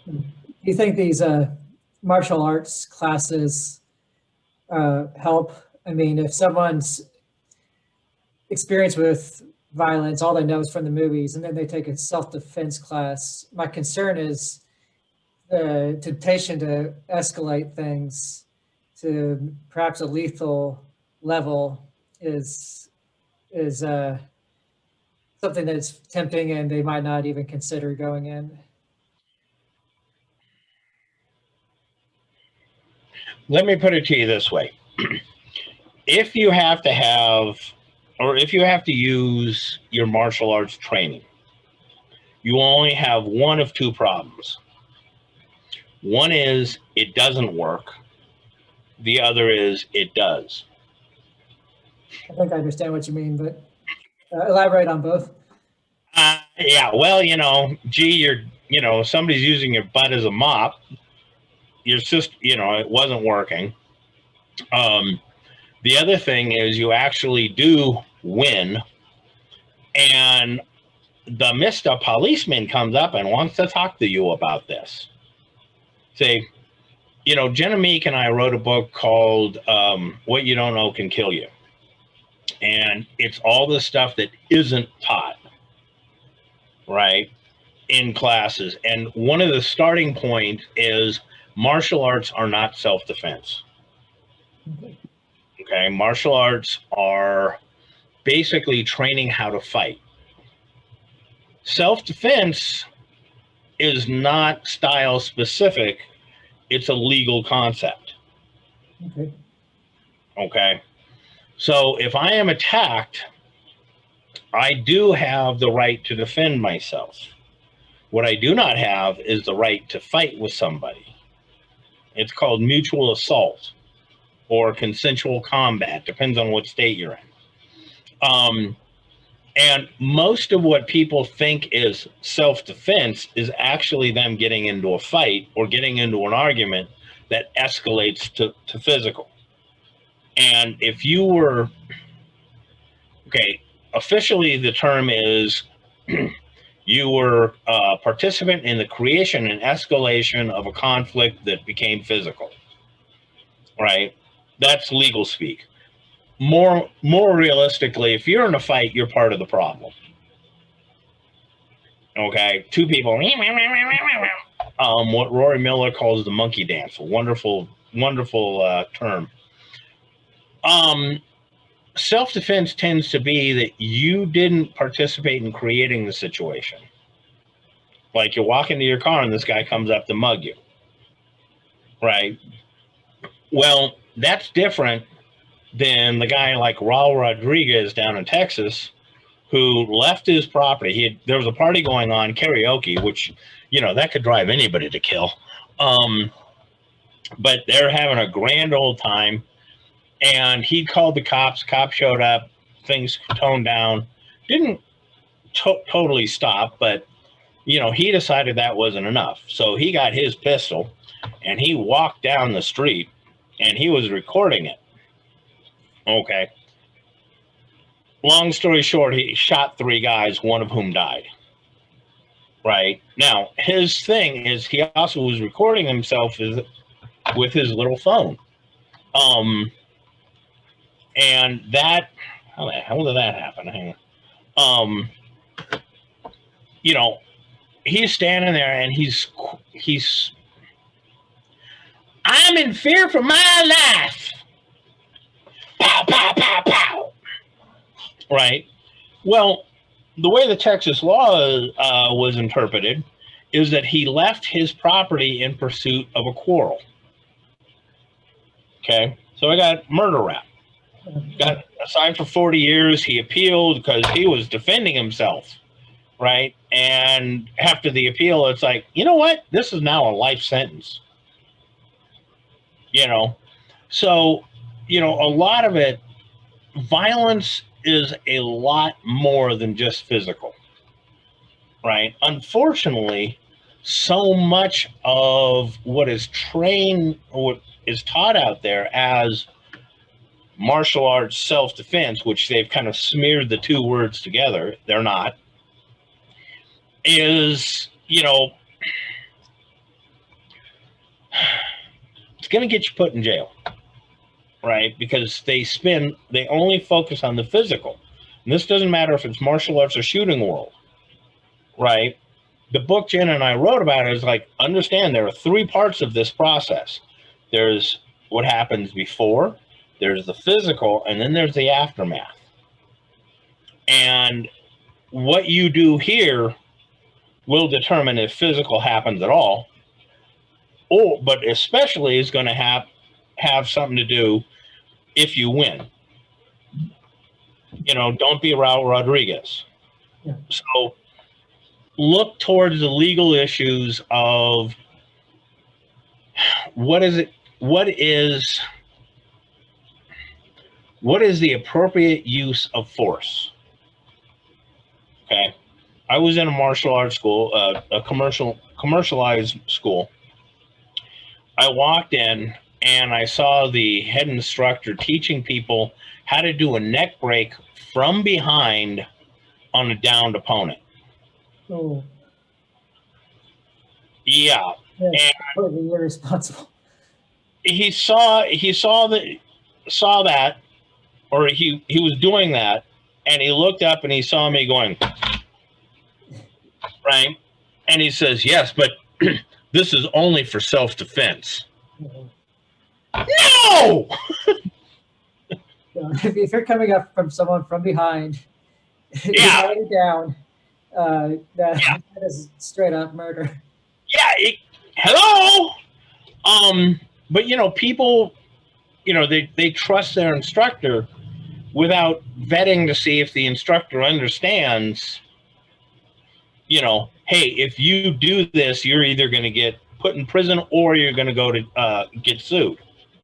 Do you think these martial arts classes help? I mean, if someone's experienced with violence, all they know is from the movies, and then they take a self-defense class, my concern is the temptation to escalate things to perhaps a lethal level is something that's tempting, and they might not even consider going in. Let me put it to you this way. If you have to have, or if you have to use your martial arts training, you only have one of two problems. One is it doesn't work. The other is it does. I think I understand what you mean, but elaborate on both. Yeah, well, gee, somebody's using your butt as a mop. Your sister, it wasn't working. Um, the other thing is you actually do win, and the Mr. Policeman comes up and wants to talk to you about this. Say, Jenna Meek and I wrote a book called What You Don't Know Can Kill You. And it's all the stuff that isn't taught, right, in classes. And one of the starting points is martial arts are not self-defense. Okay, martial arts are basically training how to fight. Self-defense is not style specific, it's a legal concept. Okay. So if I am attacked, I do have the right to defend myself. What I do not have is the right to fight with somebody. It's called mutual assault or consensual combat, depends on what state you're in. And most of what people think is self-defense is actually them getting into a fight or getting into an argument that escalates to physical. And if you were, okay, officially the term is you were a participant in the creation and escalation of a conflict that became physical, right? That's legal speak. More realistically, if you're in a fight, you're part of the problem. Okay, two people, what Rory Miller calls the monkey dance, a wonderful term. Self-defense tends to be that you didn't participate in creating the situation. Like you walk into your car and this guy comes up to mug you, right? Well, that's different than the guy like Raul Rodriguez down in Texas who left his property. There was a party going on, karaoke, which, that could drive anybody to kill. But they're having a grand old time. And he called the cops. Cops showed up. Things toned down. Didn't totally stop, but, he decided that wasn't enough. So he got his pistol, and he walked down the street, and he was recording it. Okay. Long story short, he shot 3 guys, one of whom died. Right? Now, his thing is he also was recording himself with his little phone. And that, how the hell did that happen? Hang on. He's standing there and he's I'm in fear for my life. Pow, pow, pow, pow. Right? Well, the way the Texas law was interpreted is that he left his property in pursuit of a quarrel. Okay? So I got murder rap. Got assigned for 40 years. He appealed because he was defending himself, right? And after the appeal, it's like, you know what? This is now a life sentence. So, a lot of it, violence is a lot more than just physical, right? Unfortunately, so much of what is trained or what is taught out there as martial arts self-defense, which they've kind of smeared the two words together, they're not, is, going to get you put in jail, right? Because they only focus on the physical. And this doesn't matter if it's martial arts or shooting world, right? The book Jen and I wrote about it is like, understand there are 3 parts of this process. There's what happens before, there's the physical, and then there's the aftermath. And what you do here will determine if physical happens at all, but especially is going to have something to do if you win. Don't be Raul Rodriguez. Yeah. So look towards the legal issues of what is the appropriate use of force. Okay. I was in a martial arts school, a commercialized school. I walked in and I saw the head instructor teaching people how to do a neck break from behind on a downed opponent. Oh. Yeah. That's completely irresponsible. He saw that, or he was doing that, and he looked up and he saw me going, right? And he says, yes, but this is only for self-defense. No! If you're coming up from someone from behind, Yeah. you down, that is straight up murder. Yeah. Hello. But people, they trust their instructor without vetting to see if the instructor understands, hey, if you do this, you're either going to get put in prison or you're going to go to get sued.